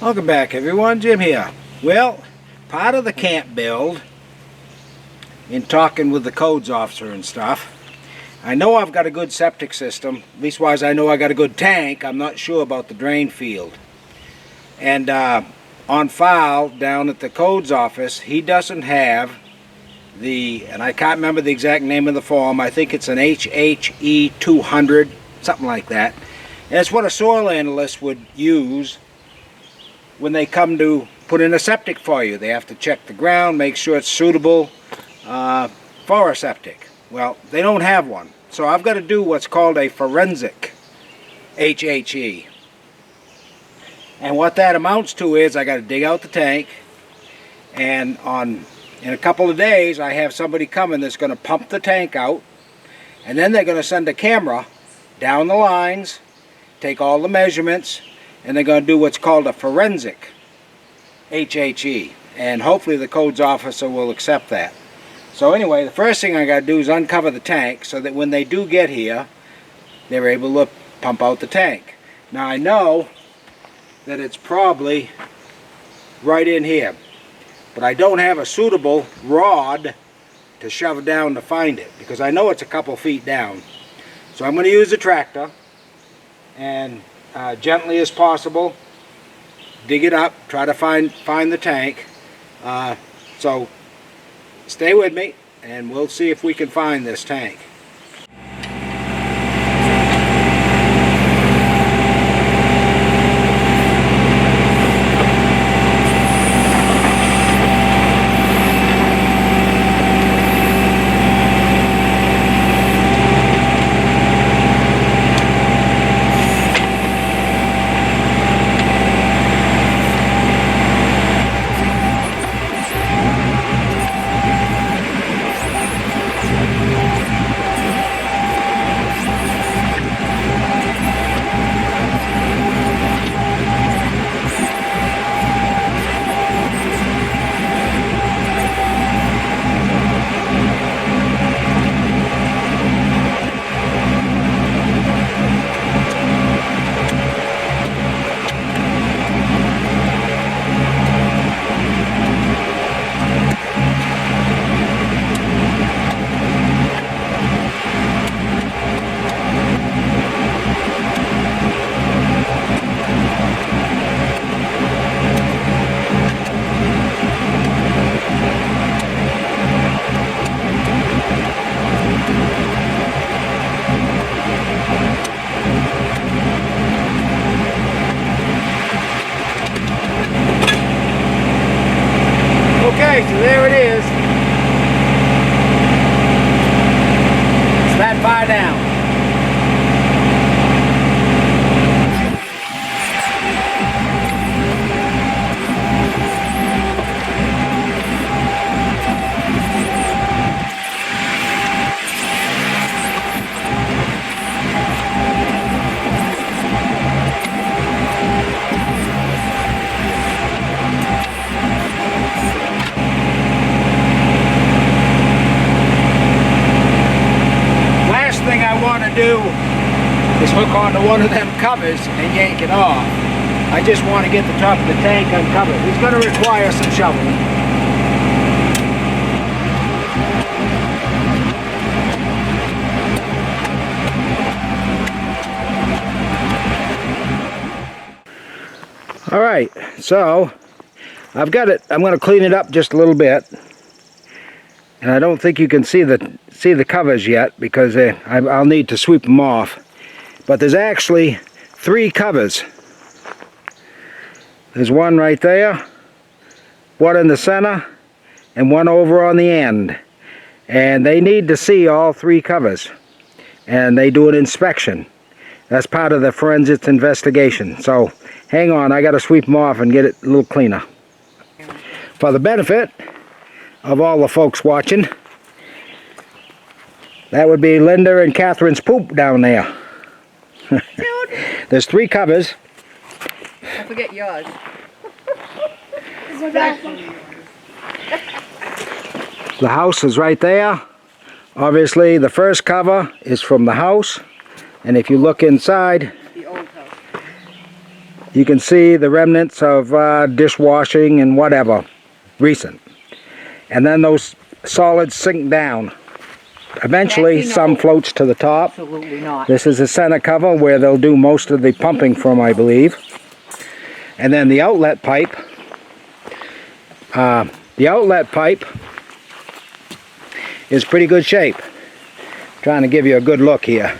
Welcome back, everyone. Jim here. Well, part of the camp build, in talking with the codes officer and stuff, I know I've got a good septic system. Leastwise, I know I got a good tank. I'm not sure about the drain field. And on file down at the codes office, he doesn't have the, and I can't remember the exact name of the form. I think it's an HHE 200, something like that. And it's what a soil analyst would use when they come to put in a septic for you. They have to check the ground, make sure it's suitable for a septic. Well, they don't have one. So I've got to do what's called a forensic HHE. And what that amounts to is I got to dig out the tank, and in a couple of days I have somebody coming that's going to pump the tank out, and then they're going to send a camera down the lines, take all the measurements, and they're going to do what's called a forensic HHE, and hopefully the codes officer will accept that. So anyway, the first thing I got to do is uncover the tank so that when they do get here, they're able to pump out the tank. Now I know that it's probably right in here, but I don't have a suitable rod to shove down to find it, because I know it's a couple feet down. So I'm going to use the tractor and gently as possible dig it up, try to find the tank. So stay with me and we'll see if we can find this tank. Okay, so there it is. It's that far down. Do is hook onto one of them covers and yank it off. I just want to get the top of the tank uncovered. It's going to require some shoveling. All right, so I've got it. I'm going to clean it up just a little bit, and I don't think you can see the covers yet because I'll need to sweep them off. But there's actually 3 covers. There's one right there, one in the center, and one over on the end. And they need to see all 3 covers. And they do an inspection. That's part of the forensics investigation. So hang on, I got to sweep them off and get it a little cleaner. For the benefit of all the folks watching, that would be Linda and Catherine's poop down there. There's 3 covers. I forget yours. The house is right there. Obviously the first cover is from the house, and if you look inside, The old house. you can see the remnants of dishwashing and whatever, recent. And then those solids sink down. Eventually, Jackie, no. some floats to the top. Absolutely not. This is the center cover where they'll do most of the pumping from, I believe. And then the outlet pipe. The outlet pipe is pretty good shape. Trying to give you a good look here.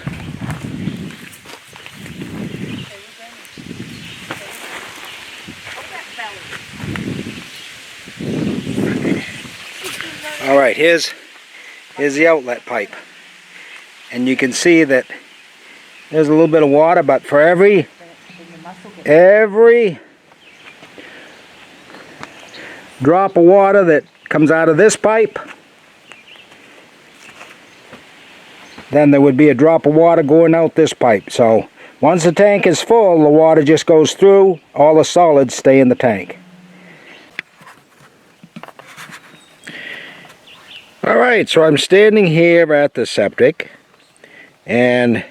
All right, here's the outlet pipe, and you can see that there's a little bit of water, but for every drop of water that comes out of this pipe, then there would be a drop of water going out this pipe. So once the tank is full, the water just goes through, all the solids stay in the tank. Alright, so I'm standing here at the septic, and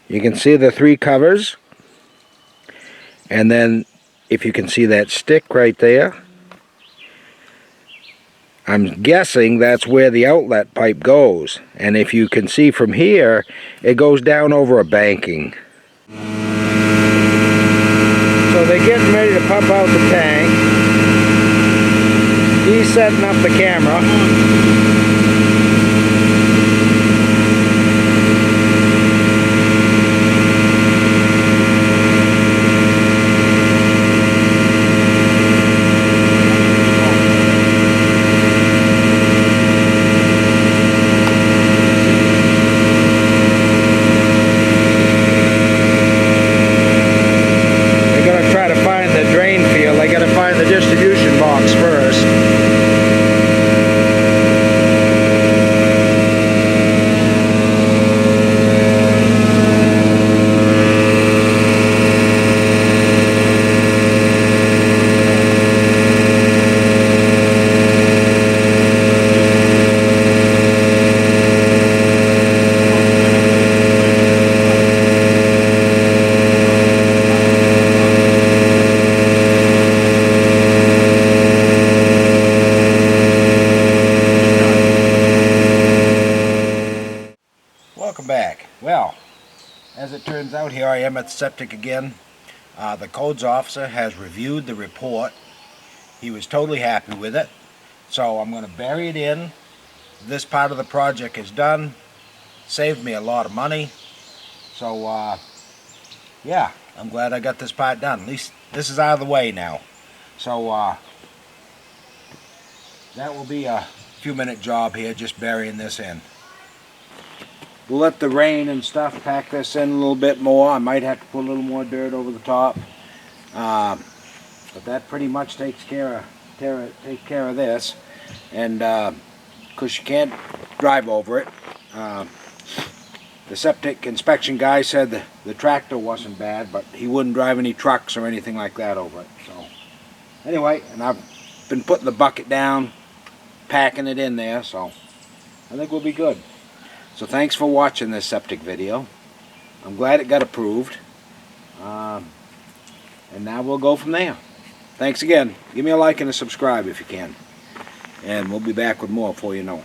you can see the 3 covers, and then if you can see that stick right there, I'm guessing that's where the outlet pipe goes. And if you can see from here, it goes down over a banking. So they're getting ready to pump out the tank. He's setting up the camera. They're going to try to find the drain field. They got to find the distribution box first. Welcome back. Well, as it turns out, here I am at the septic again. The codes officer has reviewed the report. He was totally happy with it. So I'm going to bury it in. This part of the project is done. Saved me a lot of money. So yeah, I'm glad I got this part done. At least this is out of the way now. So that will be a few-minute job here, just burying this in. We'll let the rain and stuff pack this in a little bit more. I might have to put a little more dirt over the top. But that pretty much takes care of this. And because you can't drive over it. The septic inspection guy said the tractor wasn't bad, but he wouldn't drive any trucks or anything like that over it. So anyway, and I've been putting the bucket down, packing it in there, so I think we'll be good. So thanks for watching this septic video. I'm glad it got approved. And now we'll go from there. Thanks again. Give me a like and a subscribe if you can. And we'll be back with more before you know it.